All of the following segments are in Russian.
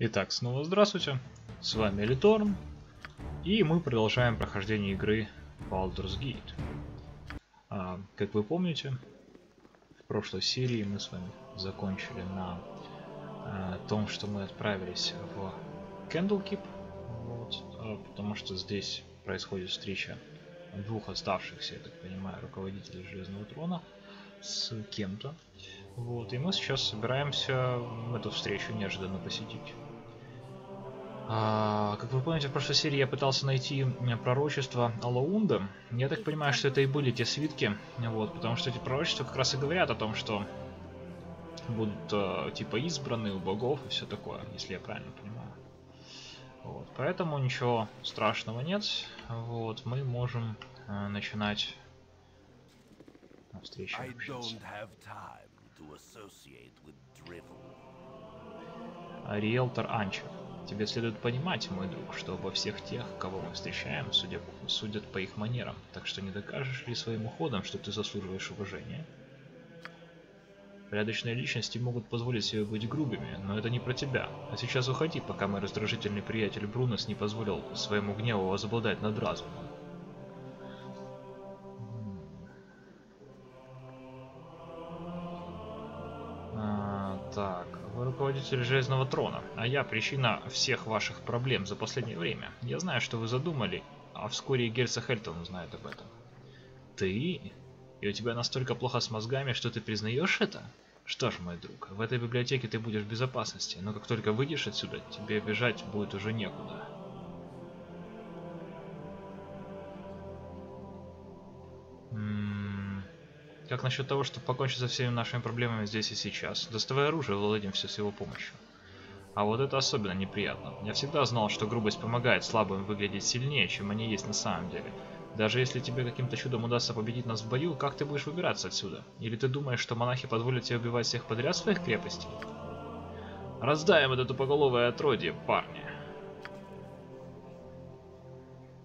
Итак, снова здравствуйте, с вами Литорн, и мы продолжаем прохождение игры Baldur's Gate. Как вы помните, в прошлой серии мы с вами закончили на том, что мы отправились в Candlekeep, потому что здесь происходит встреча двух оставшихся, я так понимаю, руководителей Железного Трона с кем-то. И мы сейчас собираемся эту встречу неожиданно посетить. Как вы помните, в прошлой серии я пытался найти пророчество Алаунда. Я так понимаю, что это и были те свитки, потому что эти пророчества как раз и говорят о том, что будут типа избраны у богов и все такое, если я правильно понимаю. Поэтому ничего страшного нет. Мы можем начинать встречу. Риэлтор Анчер. Тебе следует понимать, мой друг, что обо всех тех, кого мы встречаем, судят по их манерам, так что не докажешь ли своим уходом, что ты заслуживаешь уважения? Порядочные личности могут позволить себе быть грубыми, но это не про тебя. А сейчас уходи, пока мой раздражительный приятель Брунос не позволил своему гневу возобладать над разумом. Так, вы руководитель Железного Трона, а я причина всех ваших проблем за последнее время. Я знаю, что вы задумали, а вскоре и герцог Эльтон узнает об этом. Ты? И у тебя настолько плохо с мозгами, что ты признаешь это? Что ж, мой друг, в этой библиотеке ты будешь в безопасности, но как только выйдешь отсюда, тебе бежать будет уже некуда. Как насчет того, чтобы покончить со всеми нашими проблемами здесь и сейчас? Доставай оружие, владеем все с его помощью. А вот это особенно неприятно. Я всегда знал, что грубость помогает слабым выглядеть сильнее, чем они есть на самом деле. Даже если тебе каким-то чудом удастся победить нас в бою, как ты будешь выбираться отсюда? Или ты думаешь, что монахи позволят тебе убивать всех подряд в своих крепостей? Раздаем это тупоголовое отродье, парни.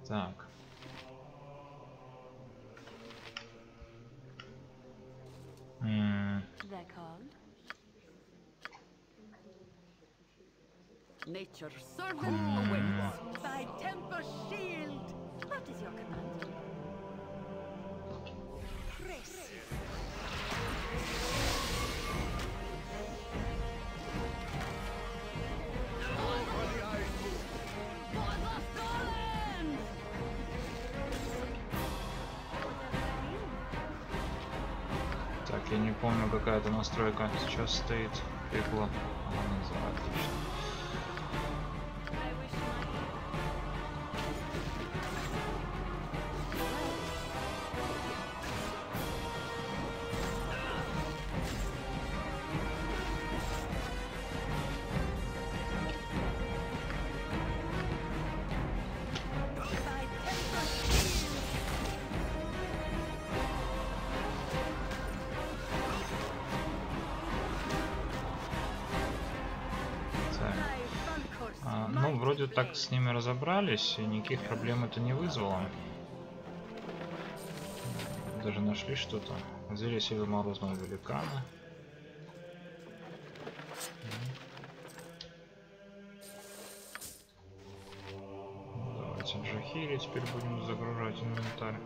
Так. Nature's servant awaits. Thy tempest shield. What is your command? Grace. Так, я не помню, какая-то настройка сейчас стоит. Пекло. Отлично. Ну, вроде так с ними разобрались, и никаких проблем это не вызвало. Даже нашли что-то. Зелье силы морозного великана. Давайте Джахири теперь будем загружать инвентарь.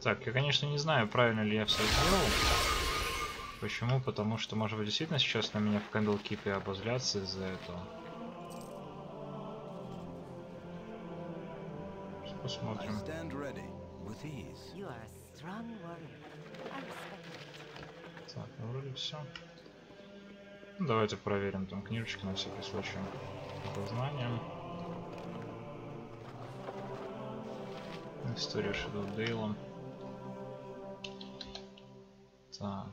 Так, я, конечно, не знаю, правильно ли я все сделал. Почему? Потому что, может быть, действительно сейчас на меня в Candlekeep обозлятся из-за этого. Посмотрим. Так, ну, вроде все. Ну, давайте проверим там книжечки на всякий случай. По знаниям. История Шэдоудейла. Так.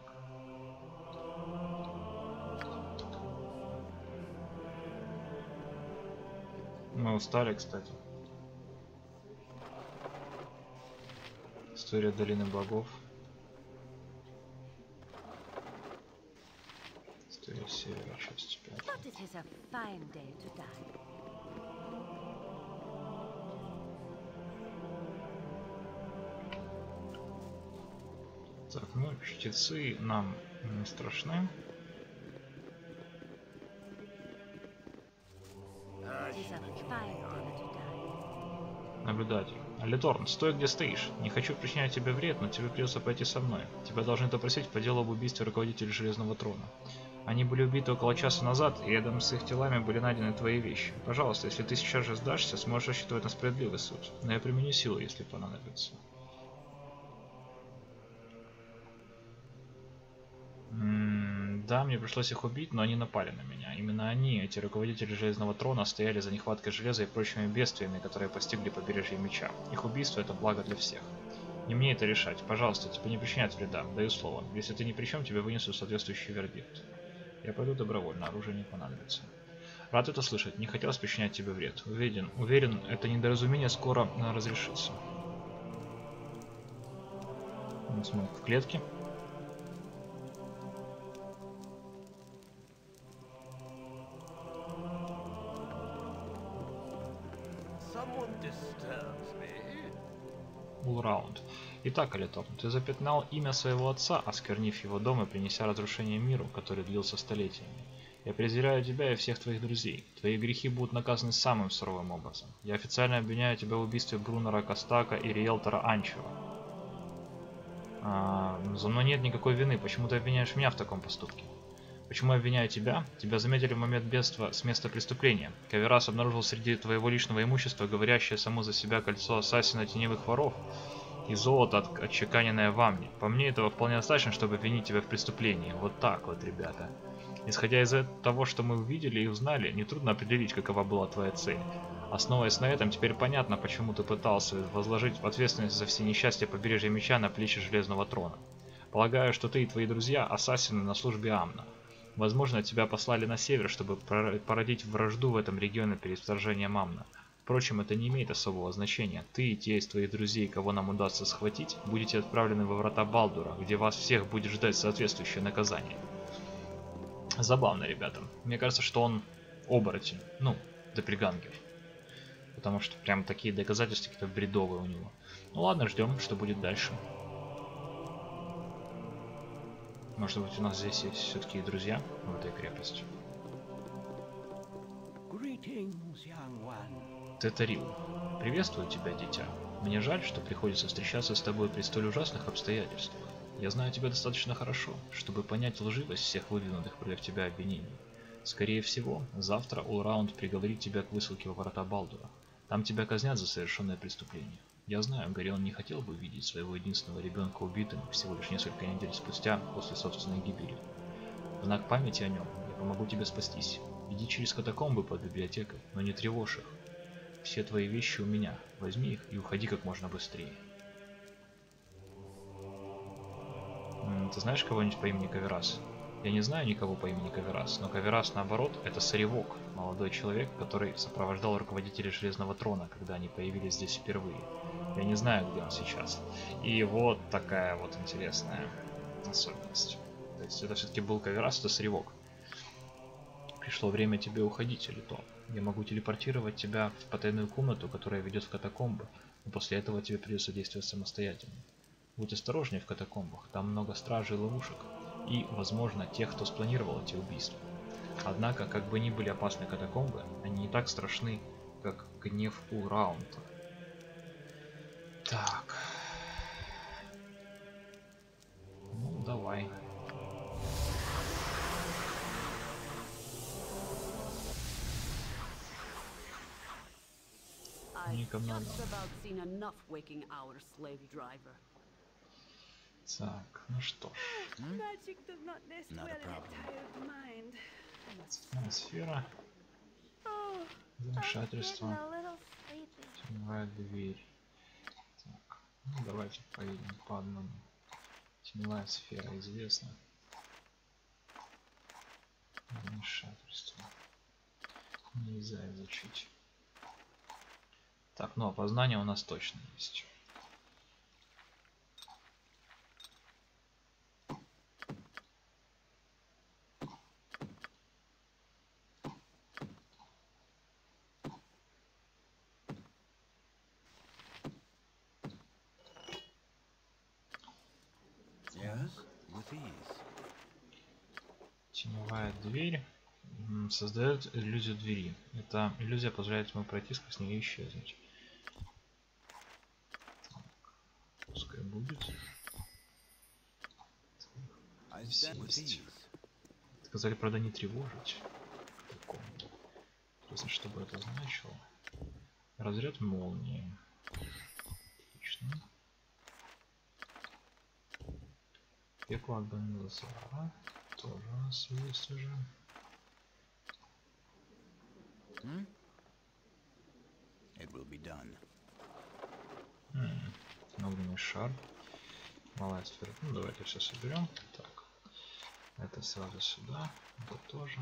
Мы устали, кстати. История Долины Богов. севера, часть 5. But it is a fine day to die. Так, ну, чтецы нам не страшны. It is a fine honor to die. Наблюдатель. Алиторн, стой где стоишь. Не хочу причинять тебе вред, но тебе придется пойти со мной. Тебя должны допросить по делу об убийстве руководителя Железного Трона. Они были убиты около часа назад, и рядом с их телами были найдены твои вещи. Пожалуйста, если ты сейчас же сдашься, сможешь рассчитывать на справедливый суд. Но я применю силу, если понадобится. Да, мне пришлось их убить, но они напали на меня. Именно они, эти руководители Железного Трона, стояли за нехваткой железа и прочими бедствиями, которые постигли побережье Меча. Их убийство — это благо для всех. Не мне это решать. Пожалуйста, тебе не причинят вреда, даю слово. Если ты ни при чем, тебе вынесут соответствующий вердикт. Я пойду добровольно, оружие не понадобится. Рад это слышать, не хотелось причинять тебе вред. Уверен, это недоразумение скоро разрешится. Он смотрит в клетке. Улраунд. Итак, Алиторн, ты запятнал имя своего отца, осквернив его дом и принеся разрушение миру, который длился столетиями. Я презираю тебя и всех твоих друзей. Твои грехи будут наказаны самым суровым образом. Я официально обвиняю тебя в убийстве Брунера Костака и риэлтора Анчева. За мной нет никакой вины. Почему ты обвиняешь меня в таком поступке? Почему я обвиняю тебя? Тебя заметили в момент бегства с места преступления. Каверас обнаружил среди твоего личного имущества говорящее само за себя кольцо ассасина теневых воров и золото, отчеканенное в Амне. По мне, этого вполне достаточно, чтобы обвинить тебя в преступлении. Вот так вот, ребята. Исходя из того, что мы увидели и узнали, нетрудно определить, какова была твоя цель. Основываясь на этом, теперь понятно, почему ты пытался возложить ответственность за все несчастья побережья Меча на плечи Железного Трона. Полагаю, что ты и твои друзья ассасины на службе Амна. Возможно, тебя послали на север, чтобы породить вражду в этом регионе перед вторжением Амна. Впрочем, это не имеет особого значения. Ты и те из твоих друзей, кого нам удастся схватить, будете отправлены во врата Балдура, где вас всех будет ждать соответствующее наказание. Забавно, ребята. Мне кажется, что он оборотень. Ну, доппельгангер. Потому что прям такие доказательства какие-то бредовые у него. Ну ладно, ждем, что будет дальше. Может быть, у нас здесь есть все-таки друзья в этой крепости. Тетарил. Приветствую тебя, дитя. Мне жаль, что приходится встречаться с тобой при столь ужасных обстоятельствах. Я знаю тебя достаточно хорошо, чтобы понять лживость всех выдвинутых против тебя обвинений. Скорее всего, завтра Улраунд приговорит тебя к высылке во врата Балдура. Там тебя казнят за совершенное преступление. Я знаю, Горион не хотел бы видеть своего единственного ребенка убитым всего лишь несколько недель спустя после собственной гибели. В знак памяти о нем я помогу тебе спастись. Иди через катакомбы под библиотекой, но не тревожь их. Все твои вещи у меня. Возьми их и уходи как можно быстрее. Ты знаешь кого-нибудь по имени Каверас? Я не знаю никого по имени Каверас, но Каверас, наоборот, это Саревок, молодой человек, который сопровождал руководителей Железного Трона, когда они появились здесь впервые. Я не знаю, где он сейчас. И вот такая вот интересная особенность. То есть это все-таки был Каверас, это Саревок. Пришло время тебе уходить, Алиторн. Я могу телепортировать тебя в потайную комнату, которая ведет в катакомбы, но после этого тебе придется действовать самостоятельно. Будь осторожнее в катакомбах, там много стражей и ловушек, и, возможно, тех, кто спланировал эти убийства. Однако, как бы ни были опасны катакомбы, они не так страшны, как гнев Улраунда. Так. Ну, давай. Никому надо. Так, ну что ж. Сфера. Замешательство. Теневая дверь. Так, ну давайте поедем по одному. Теневая сфера известна. Замешательство. Нельзя изучить. Так, ну опознание у нас точно есть. Теневая дверь создает иллюзию двери. Эта иллюзия позволяет ему пройти сквозь нее и исчезнуть. Так, пускай будет. Есть. Сказали, правда, не тревожить. Интересно, что бы это значило. Разряд молнии. Отлично. Пекло Агонизара. Тоже у нас есть уже. Огненный шар. Малая сфера. Ну, давайте все соберем. Так. Это сразу сюда. Это тоже.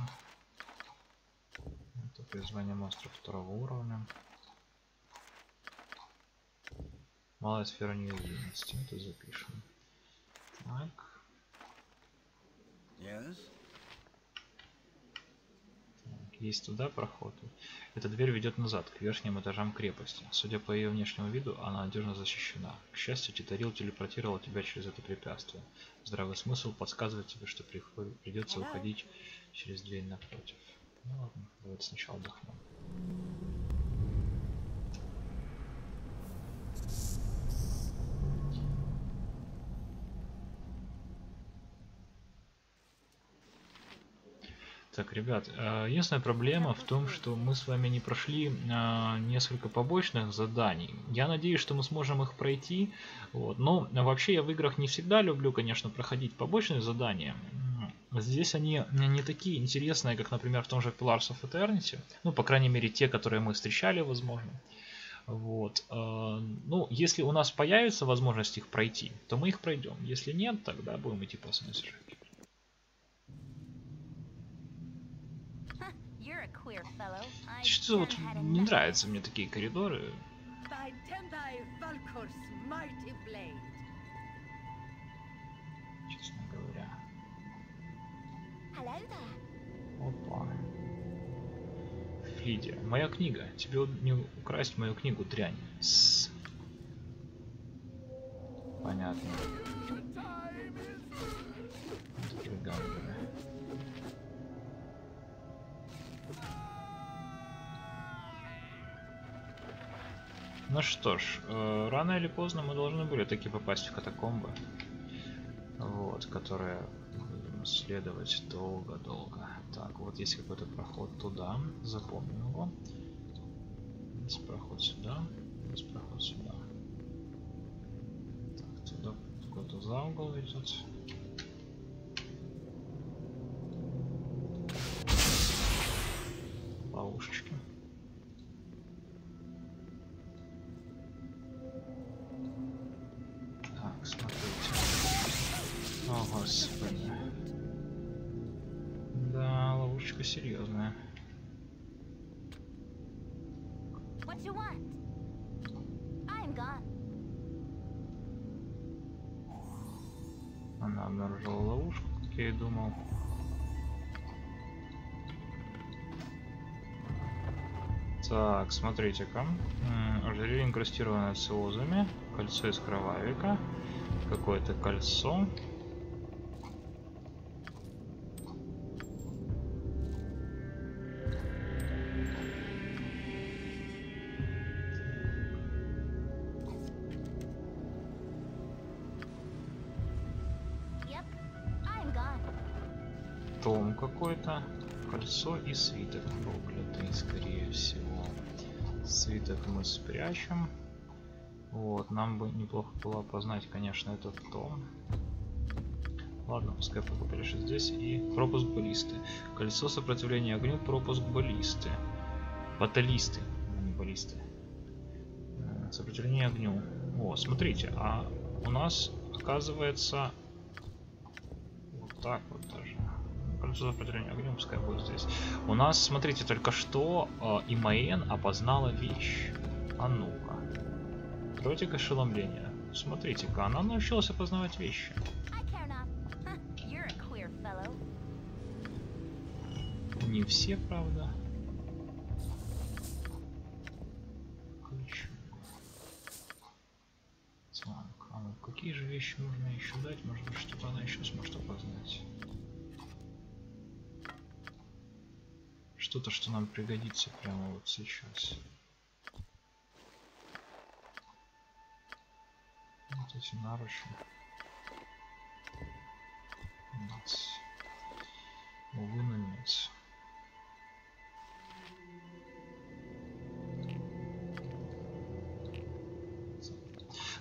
Это призвание монстров второго уровня. Малая сфера неуязвимости. Это запишем. Так. Есть туда проход. Эта дверь ведет назад, к верхним этажам крепости. Судя по ее внешнему виду, она надежно защищена. К счастью, Титарил телепортировал тебя через это препятствие. Здравый смысл подсказывает тебе, что придется уходить через дверь напротив. Ну ладно, давайте сначала отдохнем. Так, ребят, единственная проблема в том, что мы с вами не прошли несколько побочных заданий. Я надеюсь, что мы сможем их пройти. Вот. Но вообще я в играх не всегда люблю, конечно, проходить побочные задания. Здесь они не такие интересные, как, например, в том же Pillars of Eternity. Ну, по крайней мере, те, которые мы встречали, возможно. Вот. Ну, если у нас появится возможность их пройти, то мы их пройдем. Если нет, тогда будем идти по смыслу. Что вот не нравятся мне такие коридоры. Честно говоря. Опа. Лидия, моя книга. Тебе не украсть мою книгу, дрянь. Понятно. Ну что ж, рано или поздно мы должны были таки попасть в катакомбы. Вот, которые будем исследовать долго-долго. Так, вот есть какой-то проход туда. Запомним его. Есть проход сюда. Есть проход сюда. Так, туда какой-то за угол идет. Ловушечки. Так, смотрите. О, господи. Да, ловушечка серьезная. Она обнаружила ловушку, как я и думал. Так, смотрите-ка. Ожерелье инкрустированное циозами. Кольцо из кровавика. Какое-то кольцо. Том какой-то. Кольцо и свиток проклятый, скорее всего. Свиток мы спрячем. Вот, нам бы неплохо было опознать, конечно, этот том. Ладно, пускай пока полежит здесь. И пропуск баллисты. Кольцо сопротивления огню, пропуск баллисты. Баталисты, а не баллисты. Сопротивление огню. О, смотрите, а у нас оказывается вот так вот даже. Кольцо сопротивления огню, пускай будет здесь. У нас, смотрите, только что Имаэн опознала вещь. А ну-ка. Против ошеломления. Смотрите-ка, она научилась опознавать вещи. Не все, правда. Ключ. Так, а ну какие же вещи нужно еще дать? Может быть, что-то она еще сможет что-то, что нам пригодится прямо вот сейчас. Вот эти наручи. Нац. Увы, но нет.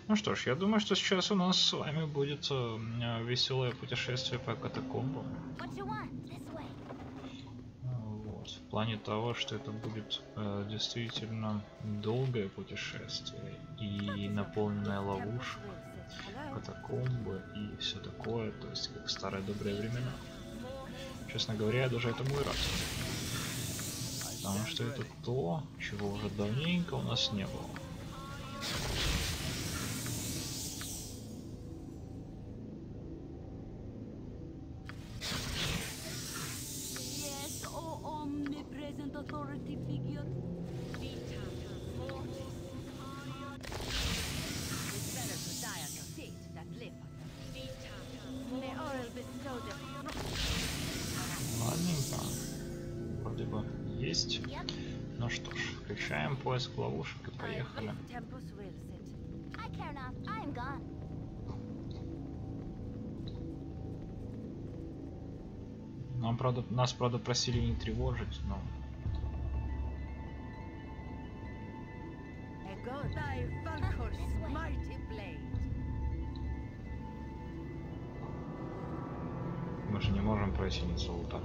Ну что ж, я думаю, что сейчас у нас с вами будет веселое путешествие по катакомбам. Вот. В плане того, что это будет действительно долгое путешествие и наполненное ловушек, катакомбы и все такое, то есть как в старые добрые времена. Честно говоря, я даже этому и рад. Потому что это то, чего уже давненько у нас не было. Ладненько. Вроде бы есть. Ну что ж, включаем поиск ловушек и поехали. Нас, правда, просили не тревожить, но... Мы же не можем пройти, не залутав.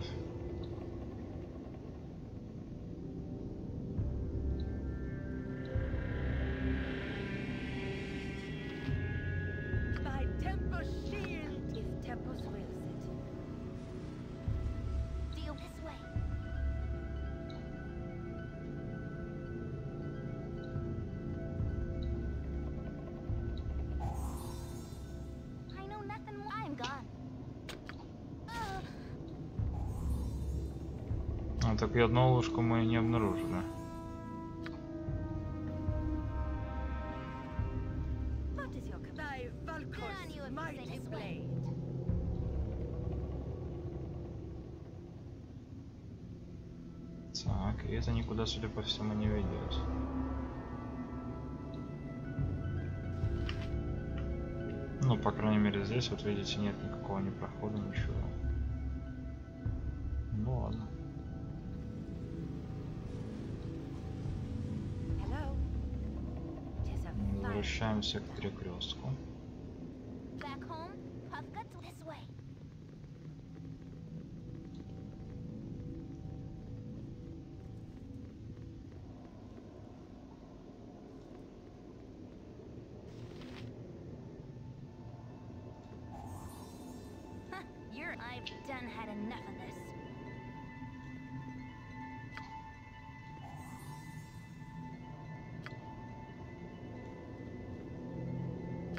А так и одну ловушку мы не обнаружили. Так, и это никуда, судя по всему, не ведет. Ну, по крайней мере, здесь, вот видите, нет никакого ни прохода, ничего. Ну ладно. Возвращаемся к перекрестку. I've done had enough of this.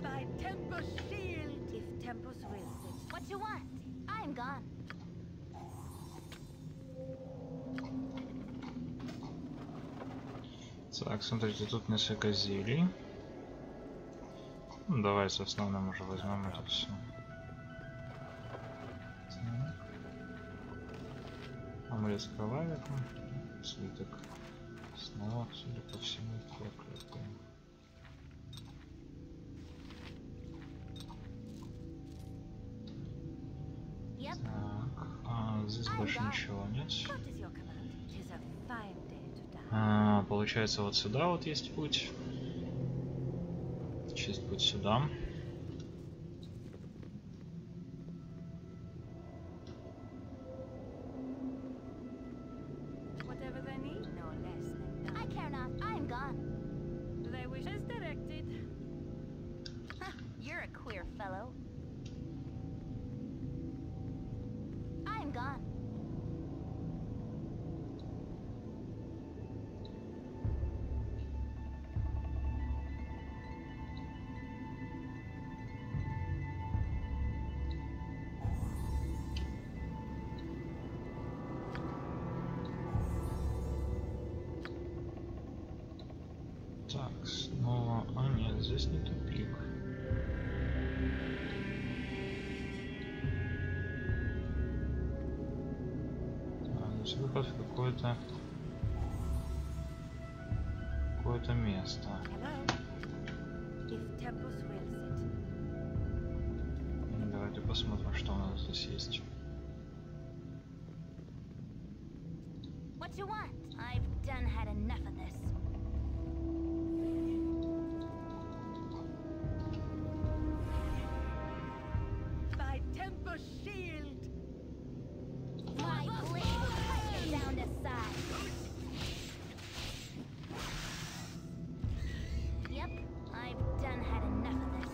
By Tempus shield, if Tempus wills it. What you want? I'm gone. Так, смотрите, тут несколько зелий. Ну, давайте основным уже возьмем это все. Амулет с кровавиком, свиток снова, судя по всему, проклятый. Так, здесь больше ничего нет. Получается, вот сюда вот есть путь. Чист путь сюда. Так, снова... А, нет, здесь не тупик. есть выход в какое-то место. Hello. If Tempus wills it. Давайте посмотрим, что у нас здесь есть. What you want? I've done had enough of this. By Tempus shield. My blade will cut you down to size. Yep, I've done had enough of this.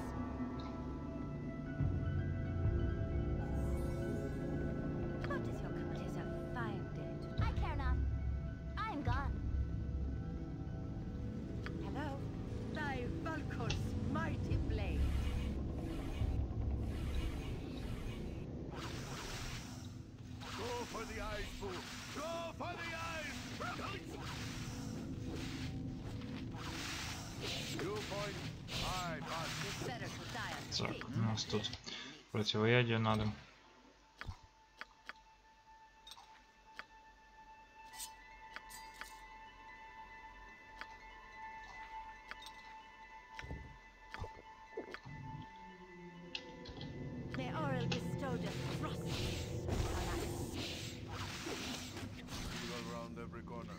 What is your command? It is a fine day to I care not. I am gone. Hello. Thy Valkor's mighty blade. Go for the eyes, fool! Go for the eyes! You point. I pass. It's better to die at Так, sea. у нас тут противоядие надо. May Aurel bestowed a frost on us. You go around every corner.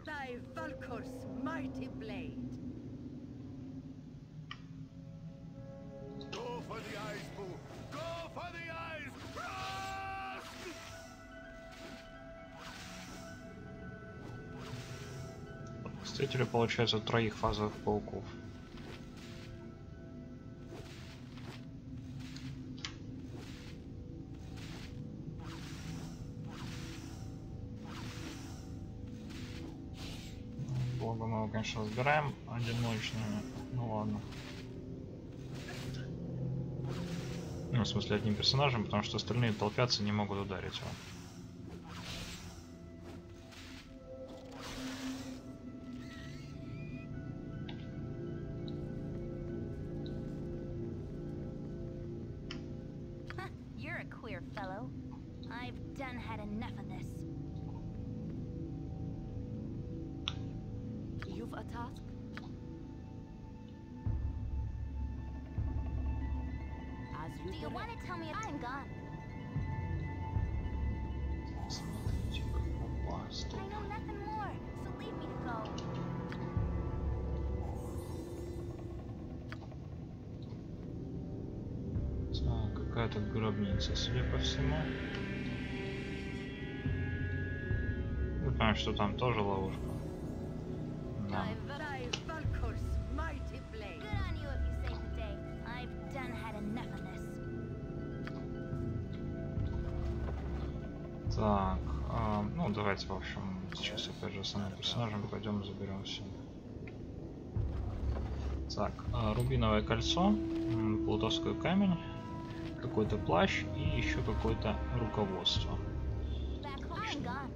Thy Valkor's mighty blade. Go for the eyes, fool! Go for the eyes! Frost! Встретили, получается, троих фазовых пауков. Бога мы его, конечно, разбираем одиночными. Ну ладно. Ну, в смысле, одним персонажем, потому что остальные толпятся и не могут ударить его. Huh, you're a queer fellow. I've done had enough of this. You've a task? As Do you want to tell me I'm gone? Смотрите, как попасть. I know nothing more, so leave me to go. Так, какая-то гробница, судя по всему. Ну, понимаю, что там тоже ловушка. Да. Thy Valkor's mighty blade. Good on you if you save the day. I've done had enough of this. Так, ну давайте, в общем, сейчас опять же основным персонажем пойдем заберемся. Так, рубиновое кольцо, плутовской камень, какой-то плащ и еще какое-то руководство. Back home, I'm gone.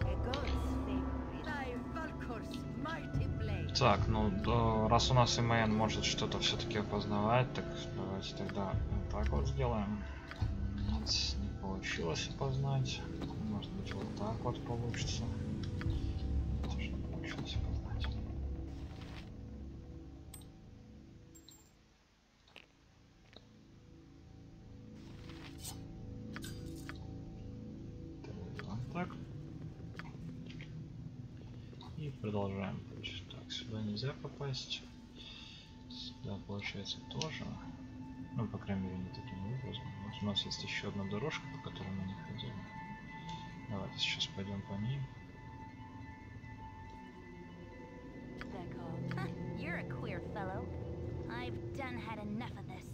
A god's favorite. Thy Valkor's mighty blade. Так, ну раз у нас ИМН может что-то все-таки опознавать, так давайте тогда вот так вот сделаем. Нет, не получилось опознать. Может быть вот так вот получится. Тоже не получилось опознать. Вот так. И продолжаем. Так, сюда нельзя попасть. Сюда, получается, тоже. Ну, по крайней мере, не таким образом. Вот у нас есть еще одна дорожка, по которой мы не ходили. Давайте сейчас пойдем по ней. They're called. Huh, you're a queer fellow. I've done had enough of this.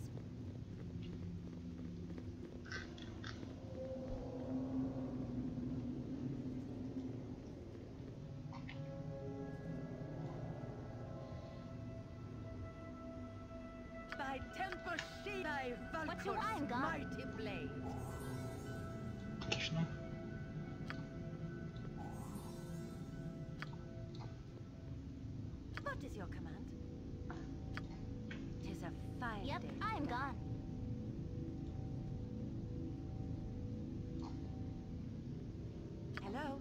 By Tempus shield. Thy What you want, Valkor's God? mighty blade. Отлично. What is your command? 'Tis a fine Yep, day. I'm gone. Hello?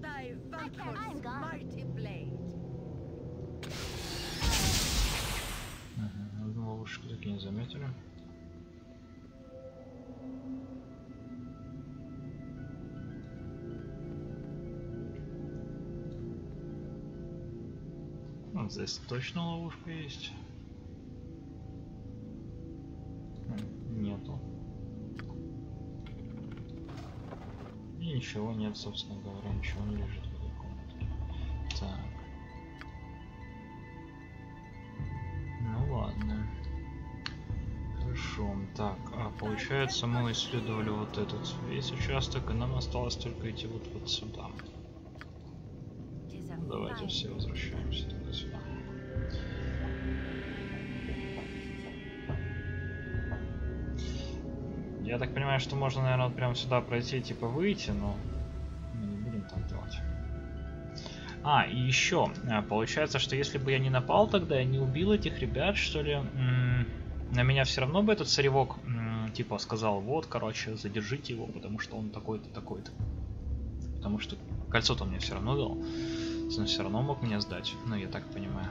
Thy I'm Valkor's gone. mighty blade. Одну ловушку таки не заметили. Вот здесь точно ловушка есть. Нету. И ничего нет, собственно говоря, ничего не лежит в этой комнатке. Так. Ну ладно. Хорошо. Так, получается, мы исследовали вот этот весь участок, и нам осталось только идти вот сюда. 'Tis a Давайте fine все возвращаемся туда-сюда. Я так понимаю, что можно, наверное, вот прямо сюда пройти, типа выйти, но мы не будем так делать. И еще, получается, что если бы я не напал тогда, я не убил этих ребят, что ли, на меня все равно бы этот царевок, типа, сказал, вот, короче, задержите его, потому что он такой-то, такой-то. Потому что кольцо-то он мне все равно дал. Он все равно мог меня сдать, ну, я так понимаю.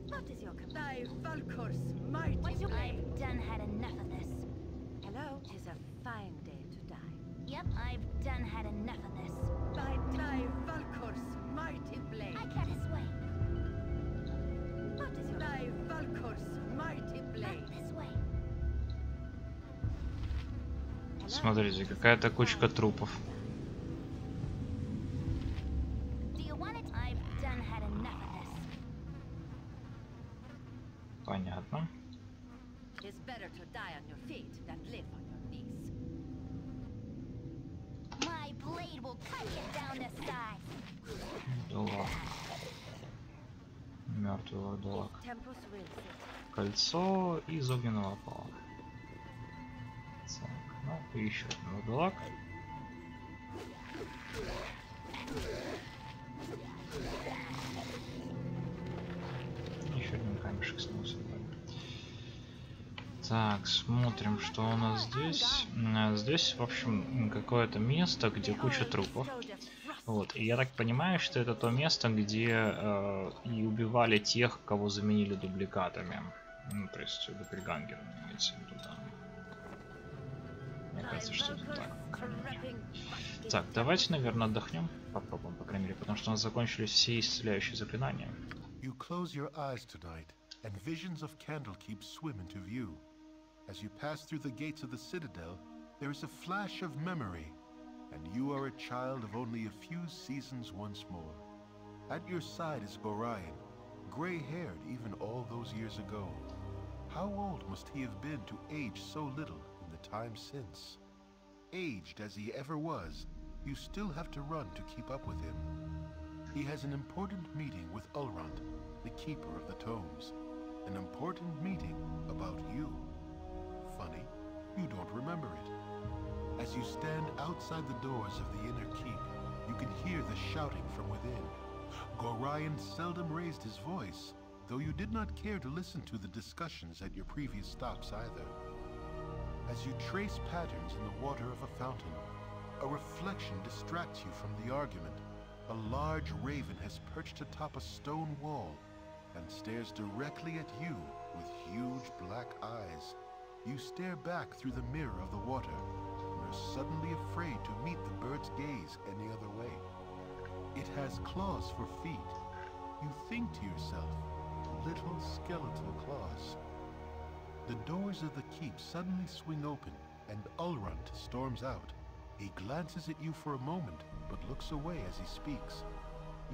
What is your command? Thy Valkor's mighty What's your blade. I've done had enough of this. Hello? 'Tis a fine day to die. Yep, I've done had enough of this. Thy Valkor's mighty blade. I can't this way. What is your Thy Valkor's mighty Not blade. this way. Hello? Смотрите, какая-то кучка трупов. Do you want it? I've done had enough of this. Понятно. 'Tis better to die on your feet than live on your knees. My blade will cut you down to size. Вурдалак. Мертвый вурдалак. If Tempus wills it. Кольцо из огненного опала. Так, ну и еще один вурдалак. Еще один камешек снова собрали. Так, смотрим, что у нас здесь. Здесь, в общем, какое-то место, где куча трупов. Вот, и я так понимаю, что это то место, где и убивали тех, кого заменили дубликатами. Ну, то есть дубльгангерами имеется в виду, да. Мне кажется, что это так, по крайней мере. Так, давайте, наверное, отдохнем. Попробуем, по крайней мере, потому что у нас закончились все исцеляющие заклинания. You close your eyes tonight, and visions of Candlekeep swim into view. As you pass through the gates of the Citadel, there is a flash of memory, and you are a child of only a few seasons once more. At your side is Gorion, gray-haired even all those years ago. How old must he have been to age so little in the time since? Aged as he ever was, you still have to run to keep up with him. He has an important meeting with Ulrond, the keeper of the tomes. An important meeting about you. Funny, you don't remember it. As you stand outside the doors of the inner keep, you can hear the shouting from within. Gorion seldom raised his voice, though you did not care to listen to the discussions at your previous stops either. As you trace patterns in the water of a fountain, a reflection distracts you from the argument. A large raven has perched atop a stone wall and stares directly at you with huge black eyes. You stare back through the mirror of the water and are suddenly afraid to meet the bird's gaze any other way. It has claws for feet. You think to yourself, little skeletal claws. The doors of the keep suddenly swing open and Ulrond storms out. He glances at you for a moment, but looks away as he speaks.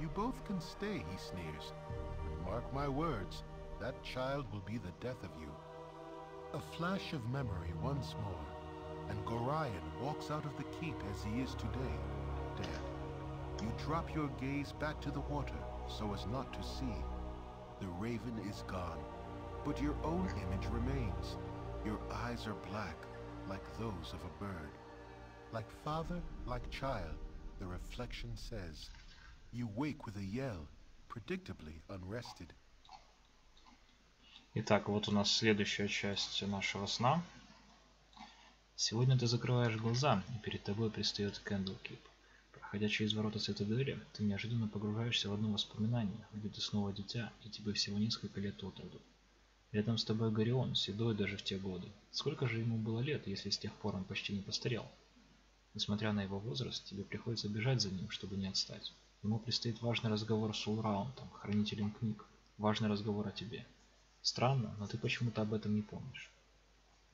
You both can stay, he sneers. Mark my words, that child will be the death of you. A flash of memory once more, and Gorion walks out of the keep as he is today, dead. You drop your gaze back to the water so as not to see. The raven is gone, but your own image remains. Your eyes are black, like those of a bird. Like father, like child, the reflection says. You wake with a yell, predictably unrested. Итак, вот у нас следующая часть нашего сна. Сегодня ты закрываешь глаза, и перед тобой предстает Кэндлкип. Проходя через ворота цитадели, ты неожиданно погружаешься в одно воспоминание, где ты снова дитя, и тебе всего несколько лет от роду. Рядом с тобой Горион, седой даже в те годы. Сколько же ему было лет, если с тех пор он почти не постарел? Несмотря на его возраст, тебе приходится бежать за ним, чтобы не отстать. Ему предстоит важный разговор с Улраунтом, хранителем книг. Важный разговор о тебе. Странно, но ты почему-то об этом не помнишь.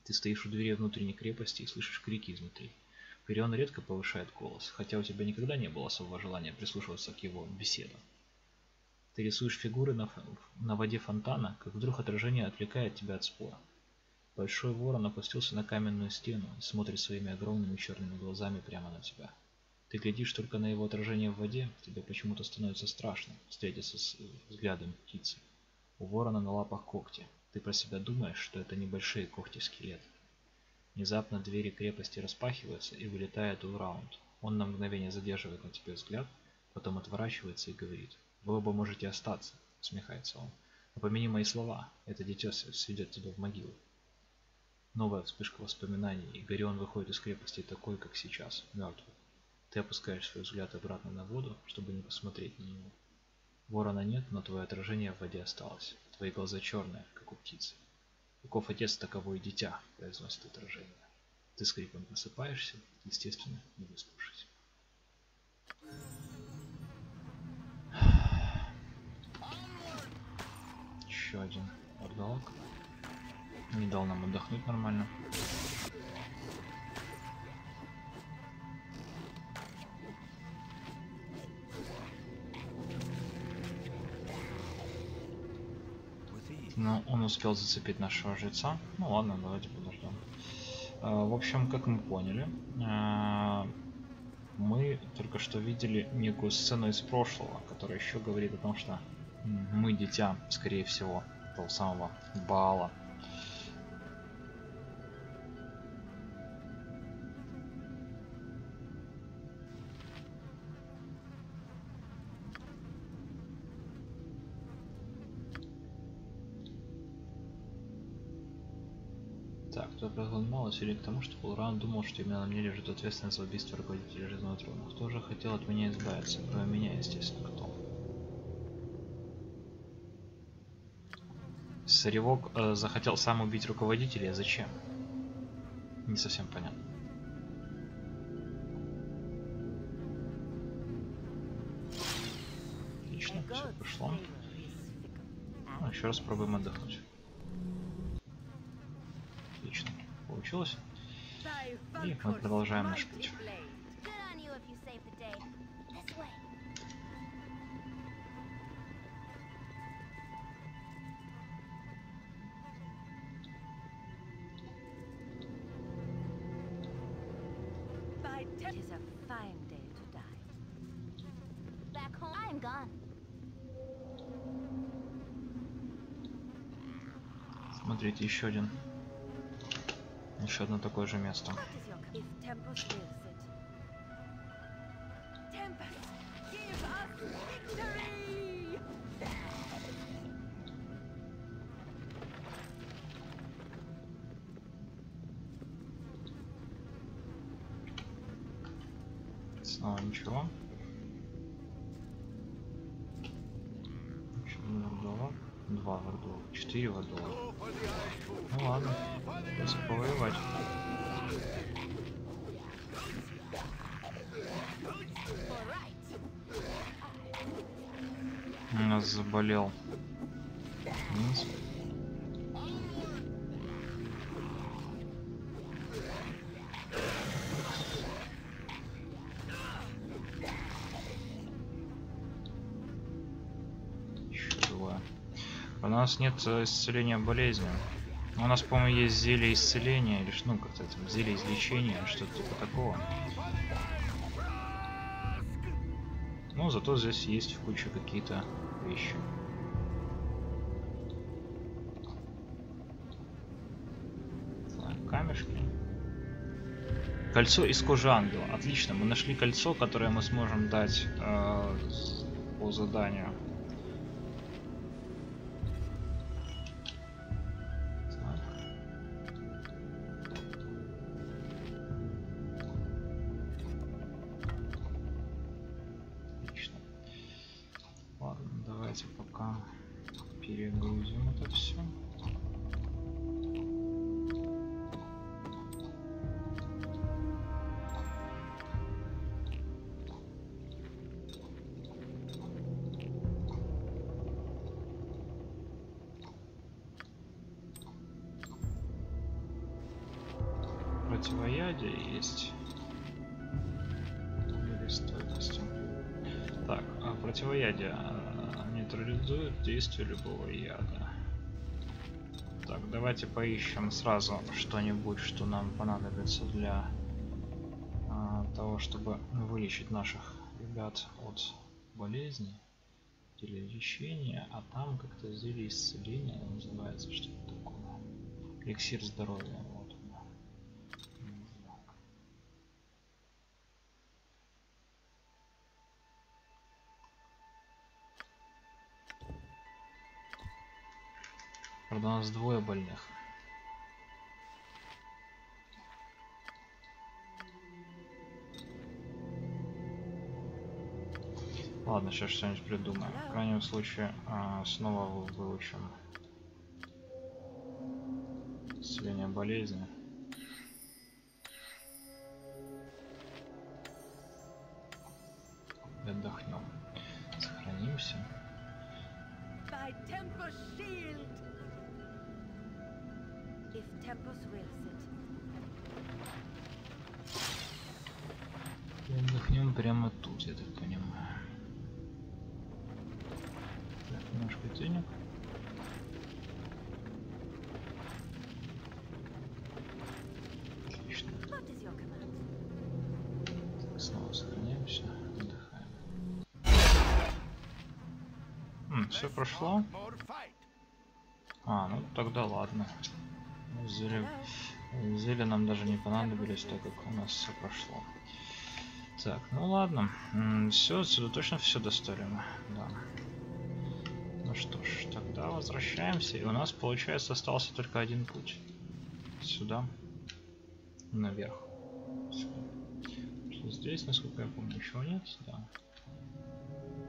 Ты стоишь у двери внутренней крепости и слышишь крики изнутри. Горион редко повышает голос, хотя у тебя никогда не было особого желания прислушиваться к его беседам. Ты рисуешь фигуры на воде фонтана, как вдруг отражение отвлекает тебя от спора. Большой ворон опустился на каменную стену и смотрит своими огромными черными глазами прямо на тебя. Ты глядишь только на его отражение в воде, тебе почему-то становится страшно встретиться с взглядом птицы. У ворона на лапах когти. Ты про себя думаешь, что это небольшие когти скелета. Внезапно двери крепости распахиваются и вылетает Улраунд. Он на мгновение задерживает на тебе взгляд, потом отворачивается и говорит: «Вы оба можете остаться», — усмехается он. «Но помяни мои слова, это дитя сведет тебя в могилу». Новая вспышка воспоминаний, и Горион выходит из крепости такой, как сейчас, мертвый. Ты опускаешь свой взгляд обратно на воду, чтобы не посмотреть на него. Ворона нет, но твое отражение в воде осталось. Твои глаза черные, как у птицы. «Каков отец, таково и дитя», — произносит отражение. Ты с криком просыпаешься, естественно, не выспавшись. Еще один ордалок. Не дал нам отдохнуть нормально. Но он успел зацепить нашего жреца. Ну ладно, давайте подождем. В общем, как мы поняли, мы только что видели некую сцену из прошлого, которая еще говорит о том, что мы дитя, скорее всего, того самого Баала. Так, кто признал усилие к тому, что Улраунд думал, что именно на мне лежит ответственность за убийство руководителя Железного Трона. Кто же хотел от меня избавиться? Кроме меня, естественно, кто? Саревок захотел сам убить руководителя, зачем? Не совсем понятно. Отлично, все прошло. Ну, еще раз пробуем отдохнуть. Отлично, получилось. И мы продолжаем наш путь. It is a fine day to die. Back home, I'm gone. Смотрите, еще одно такое же место. What is your if Tempest wills it? Tempest, give us victory! Снова ничего. Еще один вардолов. 2 вардолов. 4 вардолов. Ну ладно. Придется повоевать. У нас заболел Минск. У нас нет исцеления болезни. У нас, по-моему, есть зелье исцеления, или ну как-то там зелье излечения, что-то типа такого. Но зато здесь есть в куче какие-то вещи. Так, камешки. Кольцо из кожи ангела. Отлично, мы нашли кольцо, которое мы сможем дать по заданию. Давайте пока перегрузим это все. Противоядие есть. Так, а противоядие нейтрализует действие любого яда. Так, давайте поищем сразу что-нибудь, что нам понадобится для того, чтобы вылечить наших ребят от болезни или лечения. А там как-то зелье исцеления называется, что-то такое. Эликсир здоровья. Вот он. Правда, у нас двое больных. Ладно, сейчас что-нибудь придумаем. В крайнем случае снова выучим исцеление болезни. И отдохнем. Сохранимся. By Tempus shield. If Tempus wills it. И отдохнем прямо тут, я так понимаю. Так, немножко денег. Отлично. What is your command? Так, снова сохраняемся, отдыхаем. Все прошло. Ну тогда ладно. Зелья нам даже не понадобились, так как у нас все прошло. Так, ну ладно. Все, отсюда точно все достали мы. Да. Ну что ж, тогда возвращаемся. И у нас, получается, остался только один путь. Сюда. Наверх. Что здесь, насколько я помню, ничего нет. Да.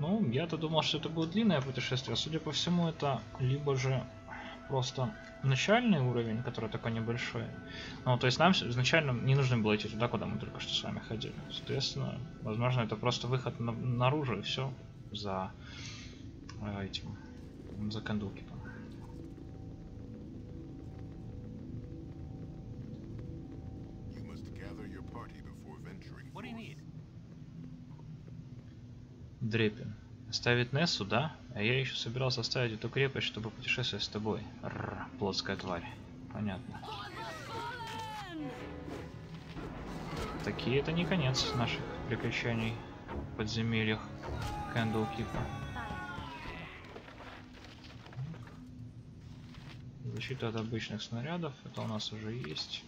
Ну, я-то думал, что это будет длинное путешествие. Судя по всему, это либо же просто начальный уровень, который такой небольшой. Ну, то есть нам изначально не нужно было идти туда, куда мы только что с вами ходили. Соответственно, возможно, это просто выход наружу и все за этим, за Candlekeep. Дрепин. Оставить Нессу, да? А я еще собирался оставить эту крепость, чтобы путешествовать с тобой. Рррр, плотская тварь. Понятно. Такие это не конец наших приключений в подземельях Candlekeep. Защита от обычных снарядов, это у нас уже есть.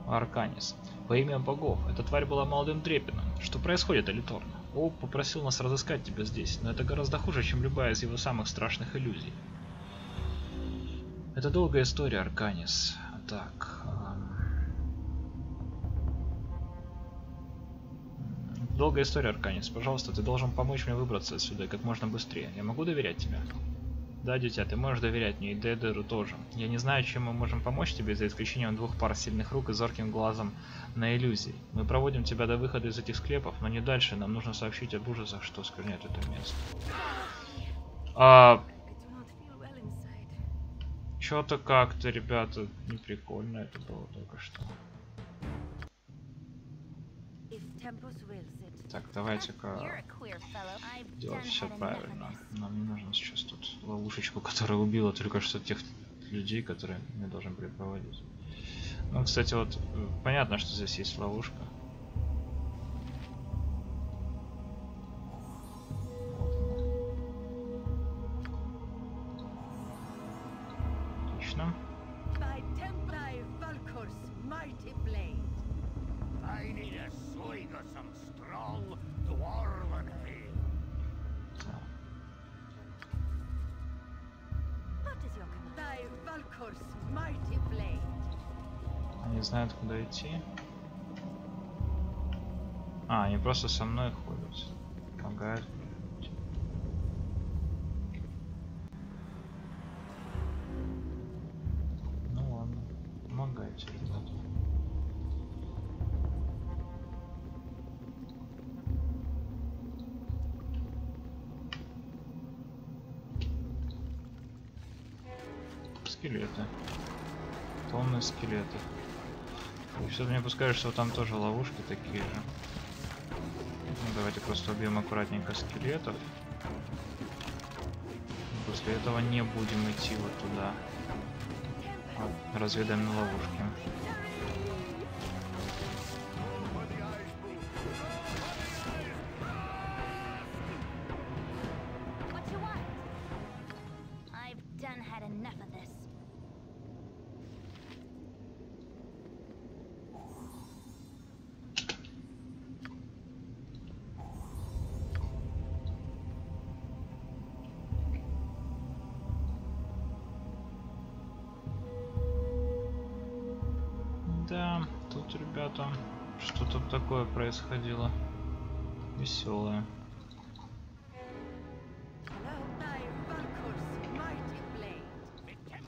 Арканис. Во имя богов, эта тварь была молодым дрепином. Что происходит, Алиторн? Оук попросил нас разыскать тебя здесь, но это гораздо хуже, чем любая из его самых страшных иллюзий. Это долгая история, Арканис. Так. Долгая история, Арканис. Пожалуйста, ты должен помочь мне выбраться отсюда как можно быстрее. Я могу доверять тебе? Да, дитя, ты можешь доверять мне, и Дедеру тоже. Я не знаю, чем мы можем помочь тебе, за исключением 2 пар сильных рук и зорким глазом на иллюзии. Мы проводим тебя до выхода из этих склепов, но не дальше. Нам нужно сообщить об ужасах, что оскверняет это место. Чё-то как-то, ребята, не прикольно это было только что. Так, давайте-ка делать все правильно. Нам не нужно сейчас тут ловушечку, которая убила только что тех людей, которые мы должны проводить. Ну, кстати, вот понятно, что здесь есть ловушка. What is your command? Thy Valkor's mighty blade. Они знают, куда идти. А, они просто со мной ходят. Помогают. Ну ладно, помогайте, ребята. Скелеты. Тонны скелетов. И что-то мне подскажет, что там тоже ловушки такие же. Ну, давайте просто убьем аккуратненько скелетов. После этого не будем идти вот туда. А разведаем на ловушке. What you want? I've done had enough of this. Да, тут, ребята, что-то такое происходило. Веселое. Hello, thy Valkor's mighty blade. My blade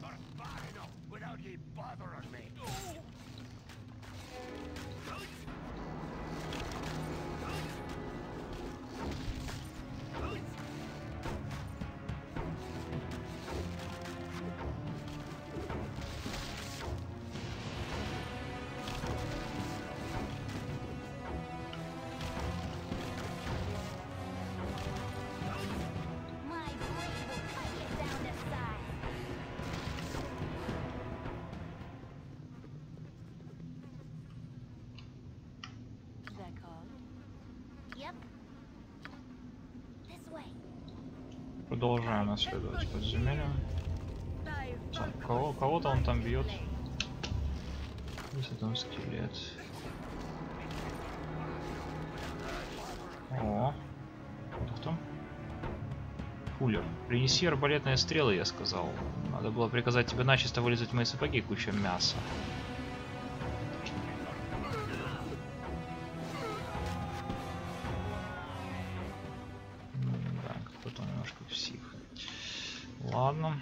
will cut you down to size. That call? Yep. This way. Продолжаем исследовать подземелье. Thy Так, Valkor's кого-то он там mighty бьет. blade. Если там скелет. О, вот кто? Фуллер. Принеси арбалетные стрелы, я сказал. Надо было приказать тебе начисто вылезать мои сапоги, куча мяса. Да, кто-то немножко псих. Ладно.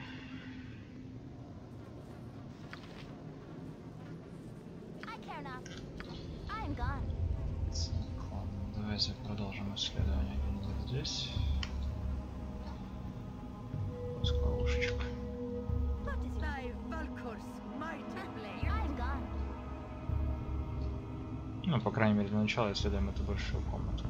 I care not. I'm gone. Так, ладно, давайте продолжим исследование где-нибудь здесь. С ловушечек. What is thy Valkor's mighty blade? I'm gone. Ну, по крайней мере, для начала исследуем эту большую комнату.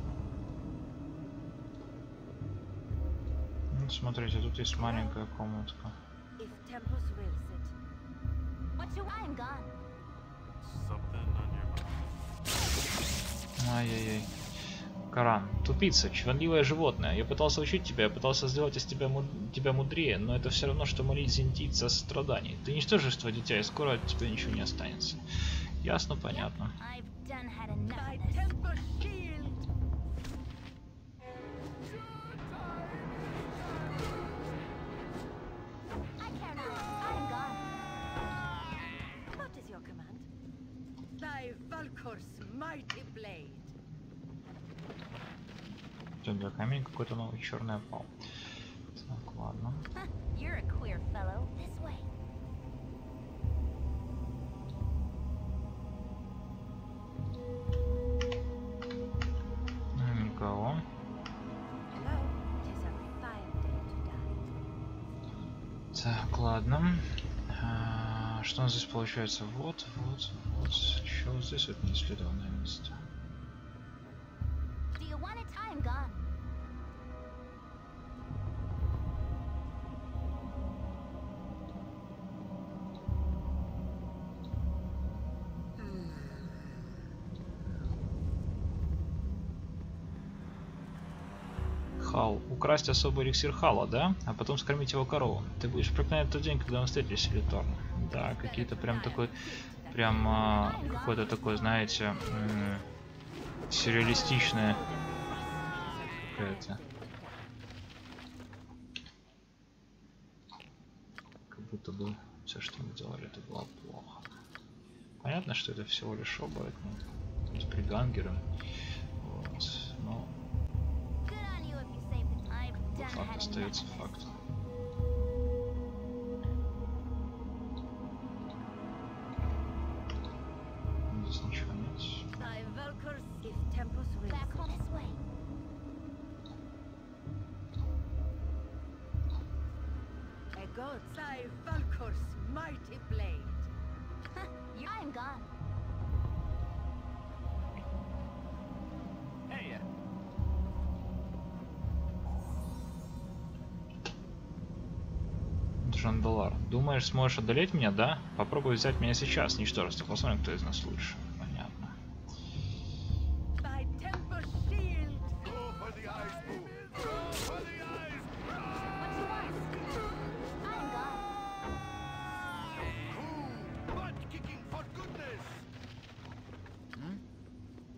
Ну, смотрите, тут есть маленькая комнатка. If Tempus wills it. What you? I'm gone. Ай-яй-яй. Коран, тупица, чванливое животное. Я пытался учить тебя, я пытался сделать из тебя, тебя мудрее, но это все равно, что молить зентийца о страдании. Ты ничтожество, дитя, и скоро от тебя ничего не останется. Ясно, понятно. I've done had enough Thy of this. Tempus shield. I care not. I'm gone. What is your command? Thy Valkor's mighty blade. Для камень какой-то новый черный опал. Так, ладно. Huh, you're a queer fellow. This way. Никого. Hello, 'tis a fine day to die. Так, ладно. Что у нас здесь получается? Вот. Еще вот здесь вот неисследованное место. Do you want it? I'm gone. Хал. Украсть особый эликсир Хала, да? А потом скормить его корову. Ты будешь проклинать тот день, когда мы встретились, Элиторн. Да, какие-то прям такой... Прям какой-то такой, знаете... сюрреалистичная какая-то. Как будто бы все, что мы делали, это было плохо. Понятно, что это всего лишь оборотни, то есть пригангеры. Вот. Но факт остается фактом. Здесь ничего нет. Thy Valkor's mighty blade. I'm gone. Джандалар, думаешь, сможешь одолеть меня, да? Попробуй взять меня сейчас, ничтожество. Посмотрим, кто из нас лучше. Понятно. Thy temper shield. Go for the eyes, Boo! Go for the eyes! I'm gone. Boo! Butt kicking for goodness!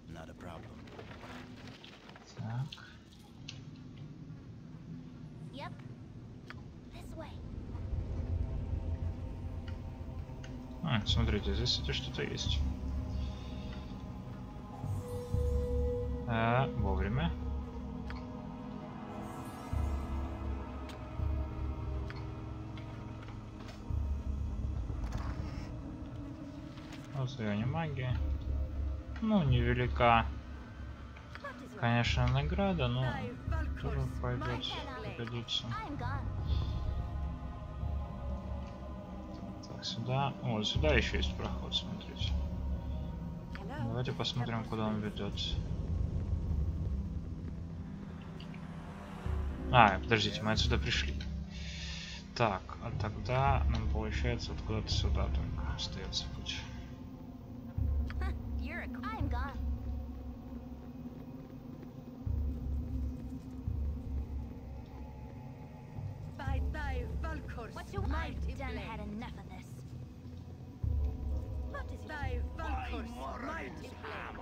Not a problem. Так. Yep. This way. Смотрите, здесь это что-то есть. Вовремя. Состояние магии. Ну, невелика, конечно, награда, но тоже пойдет, пригодится. I'm gone. Так, сюда. О, сюда еще есть проход, смотрите. Давайте посмотрим, куда он ведет. Подождите, мы отсюда пришли. Так, а тогда нам получается откуда-то сюда только остается путь. I'm gone. By thy Valkor's What you mighty I've done blade. had enough of this. What is thy Valkor's mighty blade?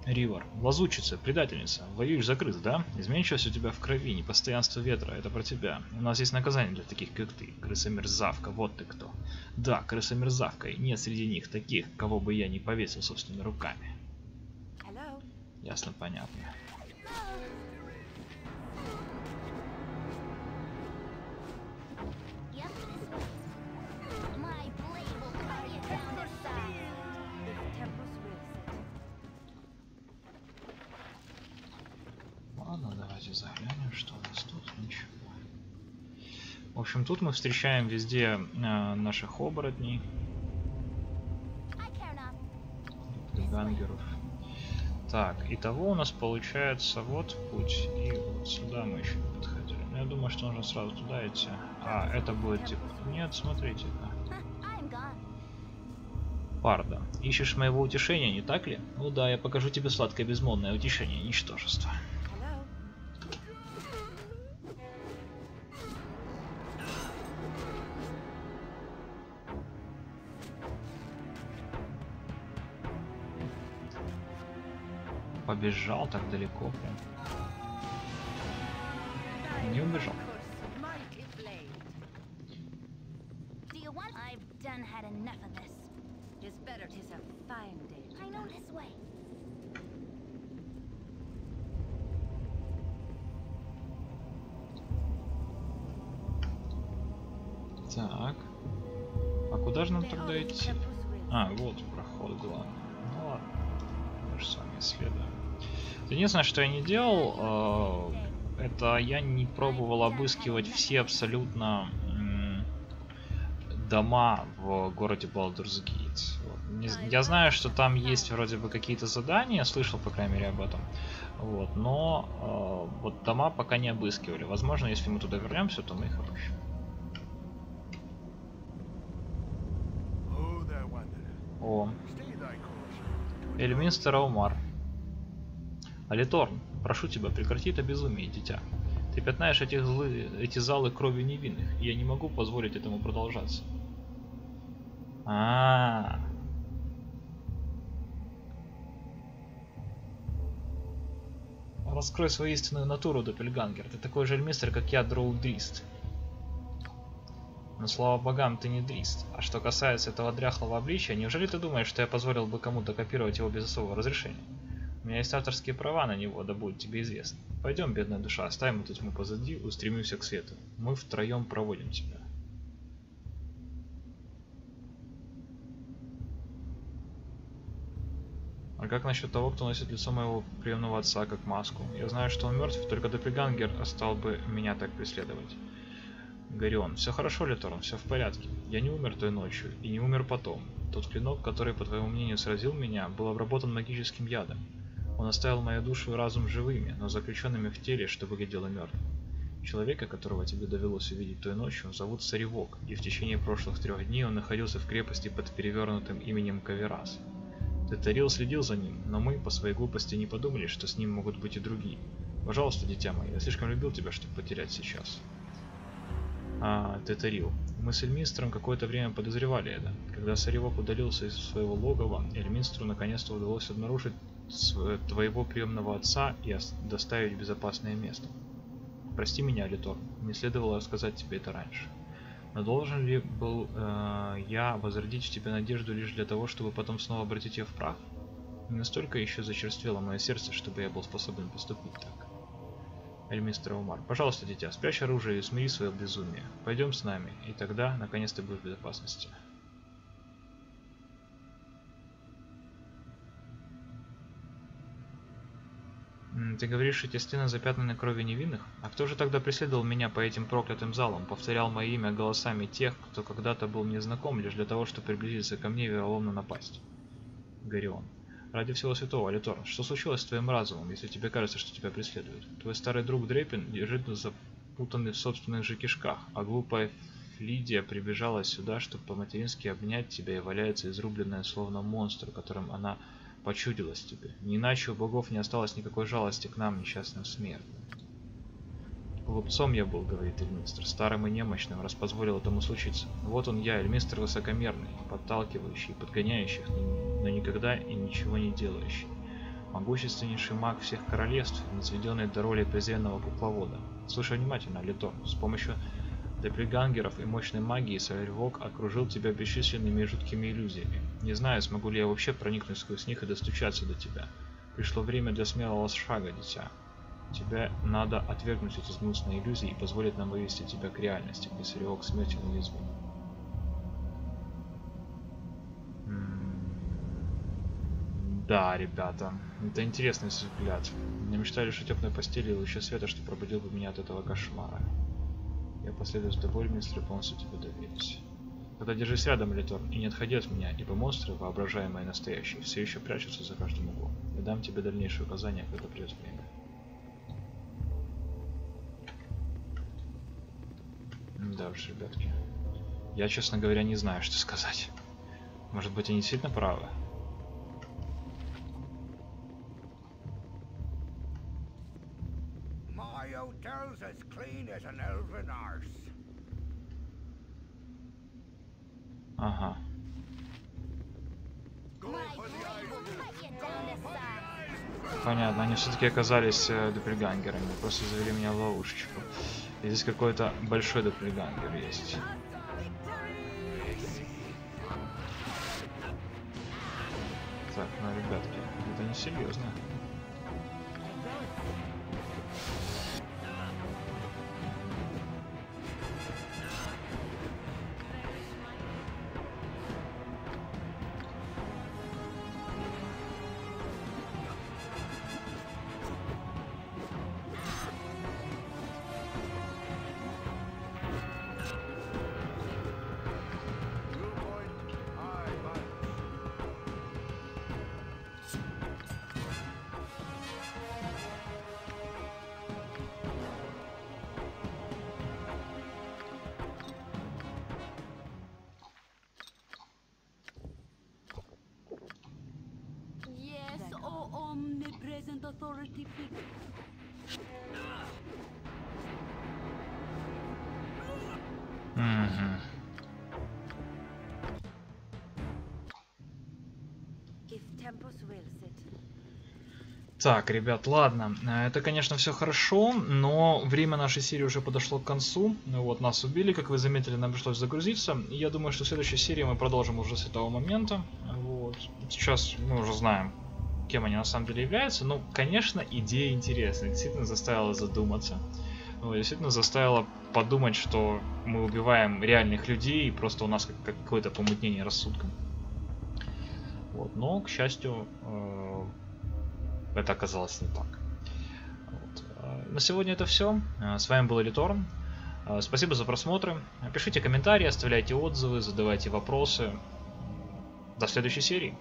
Ривар, лазучица, предательница. Воюешь за крыс, да? Изменчивость у тебя в крови, непостоянство ветра, это про тебя. У нас есть наказание для таких, как ты. Крыса-мерзавка, вот ты кто. Да, крыса-мерзавка, и нет среди них таких, кого бы я не повесил собственными руками. Hello. Ясно, понятно. Yep, this way. My blade will cut you down to size. If tempers will set. Ладно, давайте заглянем, что у нас тут. Ничего. В общем, тут мы встречаем везде наших оборотней, I care not. пригангеров. Так, итого у нас получается вот путь, и вот сюда мы еще не подходили. Но я думаю, что нужно сразу туда идти. Это будет типа... Нет, смотрите-ка. I'm gone. Парда, ищешь моего утешения, не так ли? Ну да, я покажу тебе сладкое безмолвное утешение, ничтожество. Hello. Побежал так далеко прям. Thy Не убежал. Valkor's mighty blade. Do you want? I've done had enough of this. Tis better, tis a fine day. I know this way. Так. А куда же нам The тогда holy идти? temples will Вот проход главный. Ну ладно. Мы же с вами исследуем. Единственное, что я не делал, это я не пробовал обыскивать все абсолютно дома в городе Baldur's Gate. Вот. Я знаю, что там есть вроде бы какие-то задания, слышал, по крайней мере, об этом. Вот, но вот дома пока не обыскивали. Возможно, если мы туда вернемся, то мы их обыщем. Oh, there, wanderer. О, Stay thy course. Эльминстер Аумар. Алиторн, прошу тебя, прекрати это безумие, дитя. Ты пятнаешь эти залы кровью невинных, и я не могу позволить этому продолжаться. Раскрой свою истинную натуру, Доппельгангер. Ты такой же эльмистр, как я, Дроу Дрист. Но слава богам, ты не Дрист. А что касается этого дряхлого обличия, неужели ты думаешь, что я позволил бы кому-то копировать его без особого разрешения? У меня есть авторские права на него, да будет тебе известно. Пойдем, бедная душа, оставим эту тьму позади, устремимся к свету. Мы втроем проводим тебя. А как насчет того, кто носит лицо моего приемного отца как маску? Я знаю, что он мертв, только Доппельгангер стал бы меня так преследовать. Горион, все хорошо, Литорн, все в порядке. Я не умер той ночью и не умер потом. Тот клинок, который, по твоему мнению, сразил меня, был обработан магическим ядом. Он оставил мою душу и разум живыми, но заключенными в теле, что выглядело мертвым. Человека, которого тебе довелось увидеть той ночью, зовут Саривок, и в течение прошлых 3 дней он находился в крепости под перевернутым именем Каверас. Тетарил следил за ним, но мы, по своей глупости, не подумали, что с ним могут быть и другие. Пожалуйста, дитя мое, я слишком любил тебя, чтобы потерять сейчас. Тетарил. Мы с Эльминстром какое-то время подозревали это. Когда Саривок удалился из своего логова, Эльминстру наконец-то удалось обнаружить твоего приемного отца и доставить в безопасное место. Прости меня, Литорн, не следовало сказать тебе это раньше. Но должен ли был я возродить в тебе надежду лишь для того, чтобы потом снова обратить ее в прах? Не настолько еще зачерствело мое сердце, чтобы я был способен поступить так. Эльмистр Умар, пожалуйста, дитя, спрячь оружие и смири свое безумие. Пойдем с нами, и тогда, наконец, ты будешь в безопасности. Ты говоришь, эти стены запятнаны кровью невинных? А кто же тогда преследовал меня по этим проклятым залам, повторял мое имя голосами тех, кто когда-то был мне знаком, лишь для того, чтобы приблизиться ко мне и вероломно напасть? Горион. Ради всего святого, Литорн, что случилось с твоим разумом, если тебе кажется, что тебя преследуют? Твой старый друг Дрейпин лежит запутанный в собственных же кишках, а глупая Флидия прибежала сюда, чтобы по-матерински обнять тебя, и валяется изрубленная, словно монстр, которым она почудилась тебе. Не иначе у богов не осталось никакой жалости к нам, несчастным смертным. Глупцом я был, говорит Эльминстр, старым и немощным, раз позволил этому случиться. Вот он я, Эльминстр высокомерный, подталкивающий, подгоняющий, но никогда и ничего не делающий. Могущественнейший маг всех королевств, низведенный до роли презренного кукловода. Слушай внимательно, Литорн, с помощью Доппельгангеров и мощной магии Саривок окружил тебя бесчисленными и жуткими иллюзиями. Не знаю, смогу ли я вообще проникнуть сквозь них и достучаться до тебя. Пришло время для смелого шага, дитя. Тебе надо отвергнуть эти гнусные иллюзии и позволить нам вывести тебя к реальности, где Саривок смертен и уязвим. Да, ребята, это интересный взгляд. Я мечтаю лишь о теплой постели и луче света, что пробудил бы меня от этого кошмара. Я последую за тобой, Эльминстр, и полностью тебе доверюсь. Тогда держись рядом, Литорн, и не отходи от меня, ибо монстры, воображаемые и настоящие, все еще прячутся за каждым углом. Я дам тебе дальнейшие указания, когда придет время. Да уж, ребятки. Я, честно говоря, не знаю, что сказать. Может быть, они действительно правы? As clean as an elven arse. Ага. Понятно, они все-таки оказались доппельгангерами, просто завели меня в ловушечку. И здесь какой-то большой доппельгангер есть. Так, ну, ребятки, это не серьезно. Omnipresent authority figure. If Tempus wills it. Так, ребят, ладно, это, конечно, все хорошо, но время нашей серии уже подошло к концу. Вот, нас убили, как вы заметили, нам пришлось загрузиться. И я думаю, что в следующей серии мы продолжим уже с этого момента. Вот. Сейчас мы уже знаем, кем они на самом деле являются. Ну, конечно, идея интересная, действительно заставила задуматься. Действительно заставила подумать, что мы убиваем реальных людей, и просто у нас какое-то помутнение рассудком. Вот, но, к счастью, это оказалось не так. Вот. На сегодня это все. С вами был Элиторн. Спасибо за просмотры. Пишите комментарии, оставляйте отзывы, задавайте вопросы. До следующей серии.